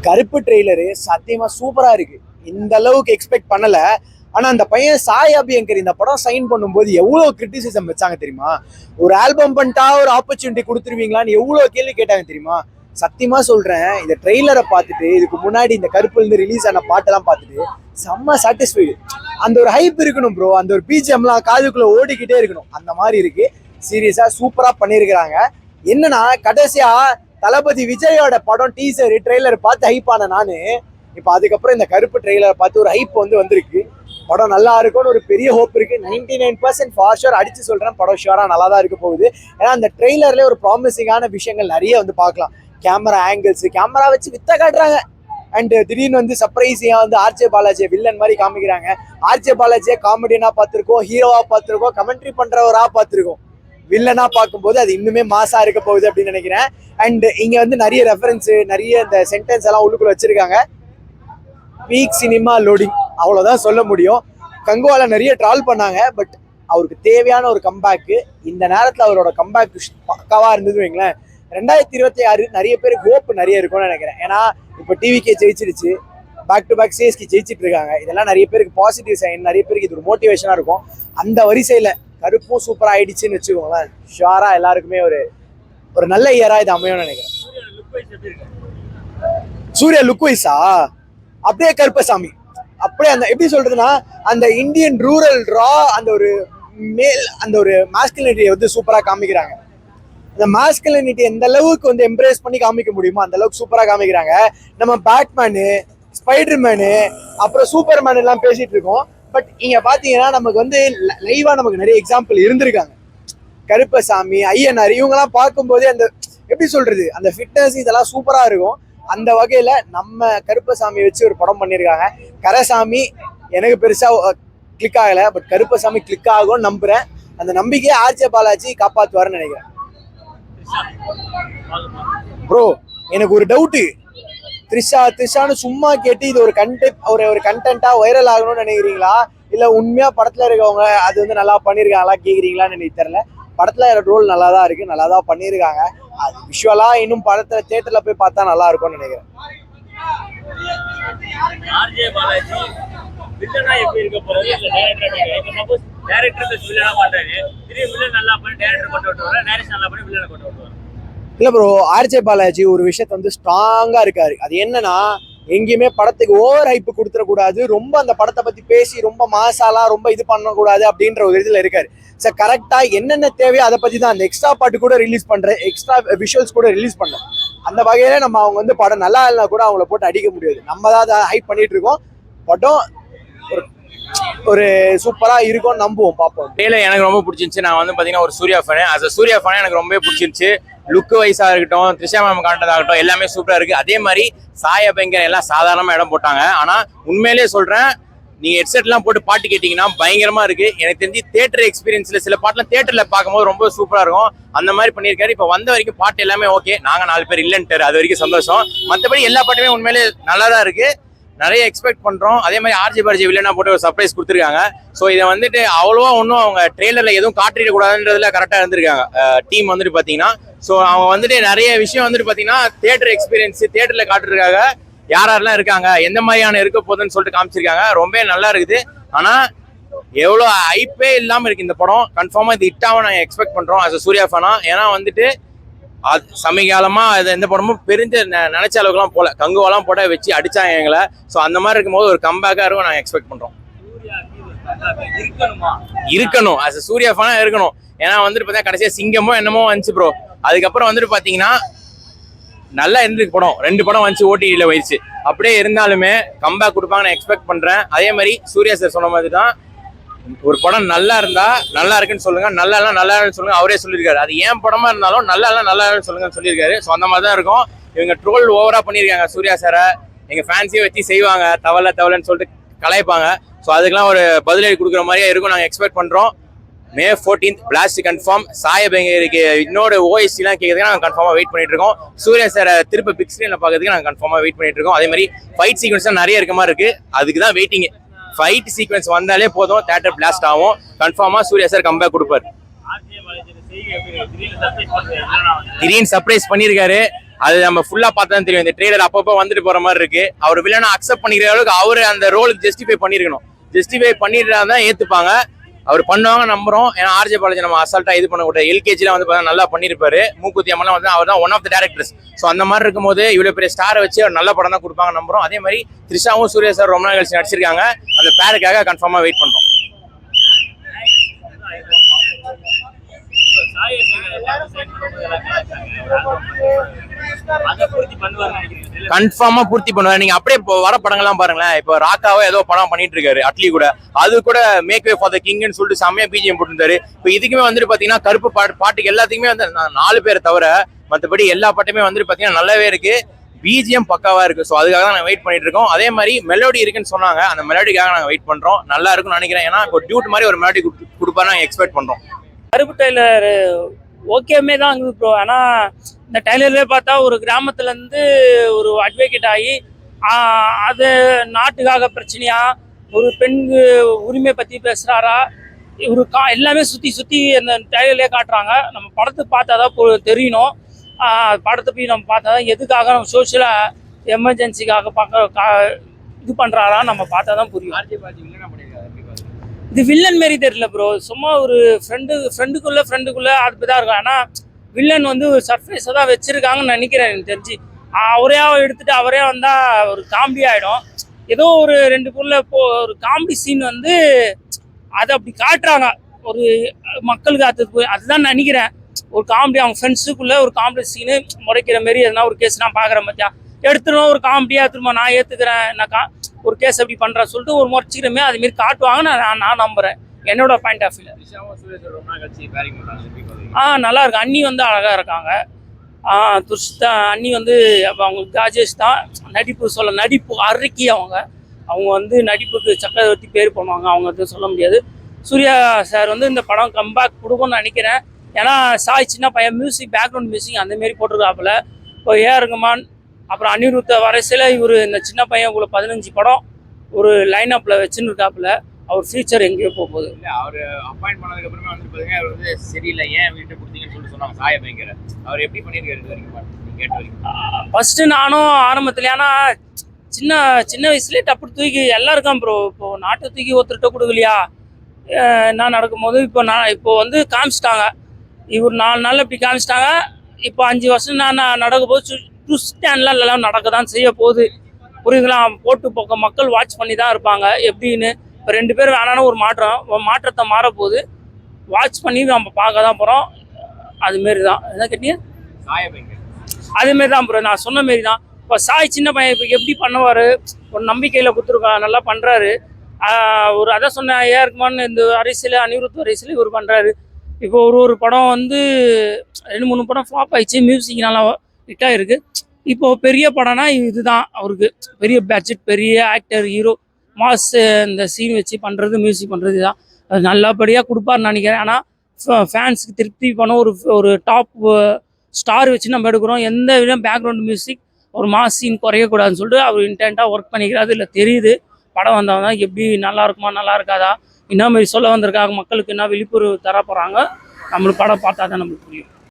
கருப்பு ட்ரெய்லரு சத்தியமா சூப்பரா இருக்கு. இந்த அளவுக்கு எக்ஸ்பெக்ட் பண்ணல. ஆனா அந்த பையன் சாய் அபியங்கர் இந்த படம் சைன் பண்ணும்போது எவ்வளவு கிரிட்டிசிசம் வச்சாங்க தெரியுமா? ஒரு ஆல்பம் பண்ணிட்டா ஒரு ஆப்பர்ச்சுனிட்டி கொடுத்துருவீங்களான்னு எவ்வளவு கேள்வி கேட்டாங்க தெரியுமா? சத்தியமா சொல்றேன், இந்த ட்ரெய்லரை பார்த்துட்டு இதுக்கு முன்னாடி இந்த கருப்புல இருந்து ரிலீஸ் ஆன பாட்டெல்லாம் பார்த்துட்டு செம்ம சாட்டிஸ்ஃபைடு. அந்த ஒரு ஹைப் இருக்கணும் ப்ரோ, அந்த ஒரு பிஜிஎம்லாம் காதுக்குள்ள ஓடிக்கிட்டே இருக்கணும், அந்த மாதிரி இருக்கு. சீரியஸா சூப்பரா பண்ணியிருக்கிறாங்க. என்னன்னா கடைசியா தளபதி விஜயோட படம் டீசர் ட்ரெய்லர் பார்த்து ஹைப் ஆன நானு இப்போ அதுக்கப்புறம் இந்த கருப்பு ட்ரெய்லர் பார்த்து ஒரு ஹைப் வந்திருக்கு. படம் நல்லா இருக்கும்னு ஒரு பெரிய ஹோப் இருக்கு. 99% ஃபார் ஷூர் அடிச்சு சொல்றேன், படம் ஷூரா நல்லா தான் இருக்க போகுது. ஏன்னா அந்த ட்ரெய்லர்ல ஒரு ப்ராமிசிங்கான விஷயங்கள் நிறைய பார்க்கலாம். கேமரா ஆங்கிள்ஸ், கேமரா வச்சு வித்த காட்டுறாங்க. அண்ட் திடீர்னு சர்ப்ரைஸியா ஆர்ஜே பாலாஜியை வில்லன் மாதிரி காமிக்கிறாங்க. ஆர்ஜே பாலாஜியை காமெடியனா பார்த்துருக்கோம், ஹீரோவா பார்த்துருக்கோம், கமெண்ட்ரி பண்றவரா பார்த்துருக்கோம். வில்லனா பார்க்கும்போது அது இன்னுமே மாசா இருக்க போகுது அப்படின்னு நினைக்கிறேன். அண்ட் இங்க நிறைய ரெஃபரன்ஸ், நிறைய இந்த சென்டென்ஸ் எல்லாம் உள்ளுக்குள்ள வச்சிருக்காங்க. பீக் சினிமா லோடிங், அவ்வளவுதான் சொல்ல முடியும். கங்குவால நிறைய ட்ரால் பண்ணாங்க, பட் அவருக்கு தேவையான ஒரு கம்பேக்கு இந்த நேரத்தில் அவரோட கம்பேக் பக்காவா இருந்தது வைங்களேன். 2026 நிறைய பேருக்கு ஹோப் நிறைய இருக்கும்னு நினைக்கிறேன். ஏன்னா இப்போ டிவிகே ஜெயிச்சிருச்சு, பேக் டு பேக் சிஎஸ்கே ஜெயிச்சிட்டு இருக்காங்க. இதெல்லாம் நிறைய பேருக்கு பாசிட்டிவ் சைன், நிறைய பேருக்கு இது ஒரு மோட்டிவேஷனா இருக்கும். அந்த வரிசையில கருப்பும் சூப்பரா ஆயிடுச்சுன்னு வச்சுக்கோங்களேன். ஷுவரா எல்லாருக்குமே ஒரு நல்ல இயரா இது அமையும்னு நினைக்கிறேன். சூர்யா லுக் வைஸா அப்படியே கருப்பசாமி, அப்படியே அந்த எப்படி சொல்றதுன்னா அந்த இந்தியன் ரூரல் ரா அந்த ஒரு மேல் அந்த ஒரு மாஸ்குலினிட்டியை சூப்பரா காமிக்கிறாங்க. அந்த மாஸ்குலினிட்டி எந்த அளவுக்கு எம்ப்ரேஸ் பண்ணி காமிக்க முடியுமோ அந்த அளவுக்கு சூப்பரா காமிக்கிறாங்க. நம்ம பேட்மேனு, ஸ்பைடர் மேனு, அப்புறம் சூப்பர் மேன் எல்லாம் பேசிட்டு இருக்கோம். பட் இங்க பாத்தீங்கன்னா நமக்கு லைவா நமக்கு நிறைய எக்ஸாம்பிள் இருந்திருக்காங்க. கருப்பசாமி, ஐயனார், இவங்கெல்லாம் பார்க்கும்போதே அந்த எப்படி சொல்றது அந்த ஃபிட்னஸ் இதெல்லாம் சூப்பரா இருக்கும். அந்த வகையில நம்ம கருப்பசாமி வச்சு ஒரு படம் பண்ணியிருக்காங்க. கரசாமி எனக்கு பெருசா கிளிக் ஆகல, பட் கருப்பசாமி கிளிக் ஆகும்னு நம்புறேன். அந்த நம்பிக்கையை ஆர்ஜே பாலாஜி காப்பாற்றுவாருன்னு நினைக்கிறேன். ப்ரோ எனக்கு ஒரு டவுட்டு, த்ரிஷான்னு சும்மா கேட்டு இது ஒரு கண்டென்ட்டா வைரல் ஆகணும்னு நினைக்கிறீங்களா, இல்ல உண்மையா படத்துல இருக்கவங்க அது நல்லா பண்ணிருக்காங்களா கேக்குறீங்களான்னு எனக்கு தெரியல. படத்துல ரோல் நல்லா தான் இருக்கு, நல்லா தான் பண்ணியிருக்காங்க. அது விஷுவலா இன்னும் படத்துல தியேட்டர்ல போய் பார்த்தா நல்லா இருக்கும்னு நினைக்கிறேன். இல்ல ப்ரோ, ஆர்ஜே பாலாஜி ஒரு விஷயத்த ஸ்ட்ராங்கா இருக்காரு. அது என்னன்னா எங்கேயுமே படத்துக்கு ஓவர் ஹைப் கொடுத்துடக்கூடாது, ரொம்ப அந்த படத்தை பத்தி பேசி ரொம்ப மாசாலா ரொம்ப இது பண்ணக்கூடாது அப்படின்ற ஒரு இதுல இருக்காரு. சார் கரெக்டா என்னென்ன தேவையோ அதை பத்தி தான் அந்த எக்ஸ்ட்ரா பாட்டு கூட ரிலீஸ் பண்றேன், எக்ஸ்ட்ரா விஷுவல்ஸ் கூட ரிலீஸ் பண்ணேன். அந்த வகையில நம்ம அவங்க படம் நல்லா இல்லைனா கூட அவங்கள போட்டு அடிக்க முடியாது. நம்ம தான் அதை ஹைப் பண்ணிட்டு இருக்கோம். படம் ஒரு சூப்பரா இருக்கும், நம்புவோம், பார்ப்போம். எனக்கு ரொம்ப பிடிச்சிருந்துச்சு. நான் பாத்தீங்கன்னா ஒரு Suriya fan. As a Suriya fan எனக்கு ரொம்ப பிடிச்சிருச்சு. லுக் வைஸா இருக்கட்டும், த்ரிஷா மேம் காண்டதாகட்டும், எல்லாமே சூப்பரா இருக்கு. அதே மாதிரி சாய் அபியங்கர் எல்லாம் சாதாரணமா இடம் போட்டாங்க. ஆனா உண்மையிலேயே சொல்றேன், நீங்க ஹெட்செட் எல்லாம் போட்டு பாட்டு கேட்டீங்கன்னா பயங்கரமா இருக்கு. எனக்கு தெரிஞ்சு தியேட்டர் எக்ஸ்பீரியன்ஸ்ல சில பாட்டுலாம் தியேட்டர்ல பார்க்கும்போது ரொம்ப சூப்பரா இருக்கும். அந்த மாதிரி பண்ணியிருக்காரு. இப்ப வந்த வரைக்கும் பாட்டு எல்லாமே ஓகே, நாங்க 4 பேர் இல்லைன்ட்டு அது வரைக்கும் சந்தோஷம். மற்றபடி எல்லா பாட்டுமே உண்மையிலே நல்லா தான் இருக்கு. நிறைய எக்ஸ்பெக்ட் பண்றோம். அதே மாதிரி ஆர்ஜே பாலாஜி வில்லனா போட்டு ஒரு சர்ப்ரைஸ் கொடுத்துருக்காங்க. ஸோ இதை அவ்வளோவா ஒன்றும் அவங்க ட்ரெய்லர்ல எதுவும் காட்டிட கூடாதுன்றதுல கரெக்டாக இருந்திருக்காங்க டீம் பாத்தீங்கன்னா. ஸோ அவங்க நிறைய விஷயம் பாத்தீங்கன்னா தியேட்டர் எக்ஸ்பீரியன்ஸ் தியேட்டர்ல காட்டுறதுக்காக யாரெல்லாம் இருக்காங்க, எந்த மாதிரியான இருக்க போகுதுன்னு சொல்லிட்டு காமிச்சிருக்காங்க. ரொம்ப நல்லா இருக்குது. ஆனா எவ்வளோ ஹைப்பே இல்லாம இருக்கு இந்த படம். கன்ஃபார்மா இது ஹிட்டாக நாங்கள் எக்ஸ்பெக்ட் பண்றோம் அஸ் அ சூர்யா ஃபேனா. ஏன்னா சமீபகாலமா எந்த படமும் பெருஞ்ச நினைச்ச அளவுக்குலாம் போல, கங்குவெல்லாம் போட வச்சு அடிச்சாங்க எங்களை. ஸோ அந்த மாதிரி இருக்கும்போது ஒரு கம்பேக்கா இருக்கும் நாங்கள் எக்ஸ்பெக்ட் பண்றோம். இருக்கணும் அஸ் அ சூர்யா ஃபேனா இருக்கணும். ஏன்னா பார்த்தீங்கன்னா கடைசியா சிங்கமோ என்னமோ வந்துச்சு ப்ரோ. அதுக்கப்புறம் பாத்தீங்கன்னா நல்லா இருந்துருக்கு படம். 2 படம் வந்துச்சு, ஓடிடியில போயிடுச்சு. அப்படியே இருந்தாலுமே கம்பேக் கொடுப்பாங்க நான் எக்ஸ்பெக்ட் பண்றேன். அதே மாதிரி சூர்யா சார் சொன்ன மாதிரி தான், ஒரு படம் நல்லா இருந்தா நல்லா இருக்குன்னு சொல்லுங்க, நல்லா இல்லைன்னு சொல்லுங்க. அவரே சொல்லியிருக்காரு. அது ஏன் படமா இருந்தாலும் நல்லா இல்லைன்னு சொல்லுங்கன்னு சொல்லியிருக்காரு. ஸோ அந்த மாதிரி தான் இருக்கும். இவங்க ட்ரோல் ஓவரா பண்ணியிருக்காங்க சூர்யா சாரை. எங்க ஃபேன்ஸையும் வச்சு செய்வாங்க, தவளைன்னு சொல்லிட்டு கலாய்ப்பாங்க. ஸோ அதுக்கெல்லாம் ஒரு பதிலடி கொடுக்குற மாதிரியே இருக்கும். நாங்கள் எக்ஸ்பெக்ட் பண்றோம். May 14th blast confirm. Sai அபியங்கருக்கு இன்னொரு ஓஎஸ்சி எல்லாம் கேட்கறதுக்கு நாங்கள் கன்ஃபார்மா வெயிட் பண்ணிட்டு இருக்கோம். சூர்யா சாரை திருப்ப பிக் ஸ்கிரீன்ல பார்க்கறதுக்கு நாங்கள் கன்ஃபார்மா வெயிட் பண்ணிட்டு இருக்கோம். அதே மாதிரி ஃபைட் சீக்வன்ஸ் நிறைய இருக்க மாதிரி இருக்கு, அதுக்கு தான் வெயிட்டிங். ஃபைட் சீக்வன்ஸ் வந்தாலே போதும், தியேட்டர் பிளாஸ்ட் ஆகும். கன்ஃபார்மா சூர்யா சார் கம்பேக் கொடுப்பாரு. திடீர்னு சர்ப்ரைஸ் பண்ணியிருக்காரு. அது நம்ம ஃபுல்லா பார்த்தா தான் தெரியும். இந்த ட்ரெய்லர் அப்பப்போ வந்துட்டு போற மாதிரி இருக்கு. அவர் வில்லனை அக்செப்ட் பண்ணிக்கிற அளவுக்கு அவரு அந்த ரோலுக்கு ஜஸ்டிஃபை பண்ணிருக்கணும். ஜஸ்டிஃபை பண்ணிட்டு தான் ஏத்துப்பாங்க. அவர் பண்ணுவாங்க நம்புறோம். ஏன்னா ஆர்ஜே பாலாஜி நம்ம அசால்ட்டா இது பண்ணக்கூடாது. எல்கேஜில வந்து பார்த்தா நல்லா பண்ணிருப்பாரு. மூக்குத்தி அம்மலாம் வந்து அவர் தான் one of the directors. So அந்த மாதிரி இருக்கும்போது இவ்வளவு பெரிய ஸ்டாரை வச்சு அவர் நல்ல படம் தான் கொடுப்பாங்க நம்புறோம். அதே மாதிரி த்ரிஷாவும் சூர்யா சார் ரொம்ப நாள் கழிச்சு நடிச்சிருக்காங்க. அந்த பேருக்காக கன்ஃபார்மா வெயிட் பண்றோம். கன்ஃபார்மா பூர்த்தி பண்ணுவாரு. நீங்க அப்படியே வர படங்கள்லாம் பாருங்களேன். இப்போ ராக்காவோ ஏதோ படம் பண்ணிட்டு இருக்காரு அட்லி கூட. அது கூட மேக் வே ஃபார் த கிங்னு சொல்லிட்டு செம்மையா பிஜிஎம் போட்டுருந்தாரு. இப்போ இதுக்குமே வந்துட்டு பாத்தீங்கன்னா கருப்பு பாட்டுக்கு எல்லாத்துக்குமே வந்து 4 பேரை தவிர மற்றபடி எல்லா பாட்டுமே வந்துட்டு பாத்தீங்கன்னா நல்லாவே இருக்கு. பிஜிஎம் பக்காவா இருக்கு. ஸோ அதுக்காக தான் நாங்கள் வெயிட் பண்ணிட்டு இருக்கோம். அதே மாதிரி மெலோடி இருக்குன்னு சொன்னாங்க. அந்த மெலோடிக்காக நாங்கள் வெயிட் பண்றோம். நல்லா இருக்கும்னு நினைக்கிறேன். ஏன்னா இப்போ டியூட் மாதிரி ஒரு மெலோடி கொடுப்பாரு நாங்கள் எக்ஸ்பெக்ட் பண்றோம். கருப்பு டைலர் ஓகேமே தான் இருக்குது ப்ரோ. ஆனால் இந்த டைலர்லேயே பார்த்தா ஒரு கிராமத்துலேருந்து ஒரு அட்வொகேட் ஆகி அது நாட்டுக்காக பிரச்சனையா ஒரு பெண் உரிமை பற்றி பேசுகிறாரா ஒரு எல்லாமே சுற்றி அந்த டைலர்லேயே காட்டுறாங்க. நம்ம படத்தை பார்த்தா தான் தெரியணும். படத்தை போய் நம்ம பார்த்தா தான் எதுக்காக நம்ம சோஷியலாக எமர்ஜென்சிக்காக இது பண்ணுறாரா நம்ம பார்த்தா தான் புரியும். இது வில்லன் மாரி தெரியல ப்ரோ. சும்மா ஒரு ஃப்ரெண்டுக்குள்ள அதுதான் இருக்கும். ஆனால் வில்லன் வந்து ஒரு சர்ப்ரைஸை தான் வச்சிருக்காங்கன்னு நினைக்கிறேன். எனக்கு தெரிஞ்சு அவரே எடுத்துட்டு அவரே வந்தா ஒரு காமெடி ஆயிடும். ஏதோ ஒரு 2 பேர்ல ஒரு காமெடி சீன் வந்து அதை அப்படி காட்டுறாங்க. ஒரு மக்களுக்கு அதுதான் நினைக்கிறேன். ஒரு காமெடி அவங்க ஃப்ரெண்ட்ஸுக்குள்ள ஒரு காமெடி சீனு முறைக்கிற மாரி எதனா ஒரு கேஸ் நான் பார்க்குறேன். மத்தியா எடுத்துருவோம் ஒரு காமெடியா திரும்ப நான் ஏற்றுக்கிறேன். நான் ஒரு கேஸ் எப்படி பண்ணுறேன் சொல்லிட்டு ஒரு முறைச்சிக்கிறமே அதுமாரி காட்டுவாங்க. நான் நம்புறேன் என்னோட பாயிண்ட் ஆஃப் வியூல. நல்லா இருக்கு. அண்ணி வந்து அழகா இருக்காங்க. துர்ஷிதா அண்ணி வந்து அவங்க காஜேஷ் தான் நடிப்பு அறுக்கி அவங்க வந்து நடிப்புக்கு சக்கரவர்த்தி பேர் பண்ணுவாங்க. அவங்க வந்து சொல்ல முடியாது. சூர்யா சார் வந்து இந்த படம் கம்பேக் கொடுக்கும்னு நினைக்கிறேன். ஏன்னா சாய் சின்ன பையன் மியூசிக் பேக்ரவுண்ட் மியூசிக் அந்த மாரி போட்டிருக்காப்புல. இப்போ ஏஆர் ரஹ்மான் அப்புறம் அனிருத்த வரைசில இவர் இந்த சின்ன பையன் உங்களை 15 படம் ஒரு லைன் அப்ல வச்சுன்னு இருக்காப்புல. அவர் ஃபியூச்சர் எங்கேயோ போகுது. அவர் அப்பாயிண்ட் பண்ணதுக்கு அப்புறமே வந்து பாத்தீங்கன்னா அவர் வந்து சரியில்லை ஏன் வீட்டை கொடுத்தீங்கன்னு சொல்லிட்டு சொன்னாங்க. சாய பயங்கர அவர் எப்படி பண்ணியிருக்காரு இது வரைக்கும் கேட்ட வரைக்கும்? ஃபர்ஸ்ட் நானும் ஆரம்பத்துல ஏன்னா சின்ன வயசுலேயே டப்பு தூக்கி எல்லாருக்கும் ப்ரோ. இப்போ நாட்டை தூக்கி ஒருத்தர்கிட்ட கொடுக்கலையா என்ன நடக்கும்போது இப்போ வந்து காமிச்சிட்டாங்க. இவர் 4 நாள் இப்படி காமிச்சிட்டாங்க. இப்போ 5 வருஷம் நான் நடக்க போது ட்விஸ்ட்லாம் எல்லாம் நடக்க தான் செய்ய போகுது. புரியுதுங்களா? போட்டு போக்க மக்கள் வாட்ச் பண்ணி தான் இருப்பாங்க எப்படின்னு. இப்போ 2 பேர் வேணாலும் ஒரு மாற்றத்தை மாறப்போகுது. வாட்ச் பண்ணி நம்ம பார்க்க தான் போகிறோம். அதுமாரி தான் என்ன கேட்டீங்க? அதுமாரி தான் ப்ரோ நான் சொன்ன மாரி தான். இப்போ சாய் சின்ன பையன் இப்போ எப்படி பண்ணுவார் ஒரு நம்பிக்கையில் கொடுத்துருக்கான். நல்லா பண்ணுறாரு. ஒரு அதான் சொன்னேன் ஏஆர்குமான் இந்த அரசியல் அனிருத் அரசியல் இவர் பண்ணுறாரு. இப்போ ஒரு படம் வந்து 2-3 படம் ஃப்ளாப் ஆயிடுச்சு. மியூசிக் நல்லா ஹிட்டாக இருக்குது. இப்போ பெரிய படம்னா இதுதான். அவருக்கு பெரிய பட்ஜெட் பெரிய ஆக்டர் ஹீரோ மாஸ் இந்த சீன் வச்சு பண்ணுறது மியூசிக் பண்ணுறது இதுதான். அது நல்லபடியாக கொடுப்பாருன்னு நினைக்கிறேன். ஆனால் ஃபேன்ஸுக்கு திருப்தி பண்ண ஒரு டாப் ஸ்டார் வச்சு நம்ம எடுக்கிறோம். எந்த விதம் பேக்ரவுண்ட் மியூசிக் ஒரு மாஸ் சீன் குறையக்கூடாதுன்னு சொல்லிட்டு அவர் இன்டென்ட்டாக ஒர்க் பண்ணிக்கிறாரு. இல்லை தெரியுது படம் வந்தவங்க எப்படி நல்லா இருக்குமா நல்லா இருக்காதா என்ன மாதிரி சொல்ல வந்திருக்காங்க மக்களுக்கு என்ன விழிப்புணர்வு தர போகிறாங்க. நம்மளுக்கு படம் பார்த்தா தான் நம்மளுக்கு புரியும்.